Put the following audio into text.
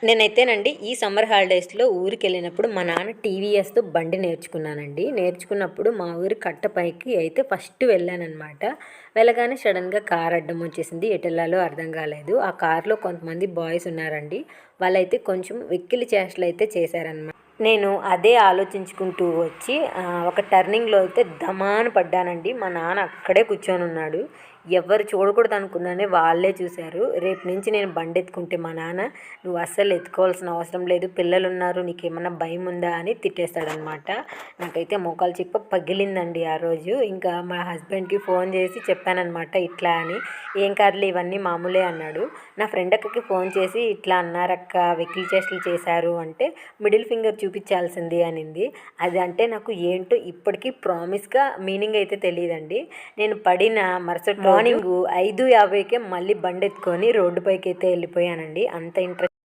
నేనైతేనండి ఈ సమ్మర్ హాలిడేస్‌లో ఊరికెళ్ళినప్పుడు మా నాన్న టీవీఎస్‌తో బండి నేర్చుకున్నానండి. నేర్చుకున్నప్పుడు మా ఊరి కట్టపైకి అయితే ఫస్ట్ వెళ్ళాననమాట. వెళ్ళగానే సడెన్‌గా కార్ అడ్డం వచ్చేసింది. ఎటెళ్ళాలో అర్థం కాలేదు. ఆ కార్‌లో కొంతమంది బాయ్స్ ఉన్నారండి. వాళ్ళైతే కొంచెం వెక్కిలి చేష్టలైతే చేశారనమాట. నేను అదే ఆలోచించుకుంటూ వచ్చి ఒక టర్నింగ్‌లో అయితే ధమాన పడ్డానండి. మా నాన్న అక్కడే కూర్చొనున్నాడు. ఎవ్వరు చూడకూడదనుకున్నానే వాళ్ళే చూశారు. రేపు నుంచి నేను బండెత్తుకుంటే మా నాన్న "నువ్వు అస్సలు ఎత్తుకోవాల్సిన అవసరం లేదు. పిల్లలున్నారు. నీకేమన్నా భయముందా?" అని తిట్టేస్తాడనమాట. నాకైతే మోకాలు చిప్ప పగిలిందండి ఆ రోజు. ఇంకా మా హస్బెండ్‌కి ఫోన్ చేసి చెప్పాననమాట ఇట్లా అని. "ఏం కాదులే ఇవన్నీ మామూలే" అన్నాడు. నా ఫ్రెండ్ అక్కకి ఫోన్ చేసి "ఇట్లా అన్నారక్క, వెకిలి చేష్టలు చేశారు" అంటే మిడిల్ ఫింగర్ చూపించాల్సింది అనింది. అది అంటే నాకు ఏంటో ఇప్పటికీ ప్రామిస్‌గా మీనింగ్ అయితే తెలీదండి. నేను పడిన మరుసటి మార్నింగు 5:50కే మళ్ళీ బండెత్తుకొని రోడ్డు పైకైతే వెళ్ళిపోయానండి. అంత ఇంట్రెస్ట్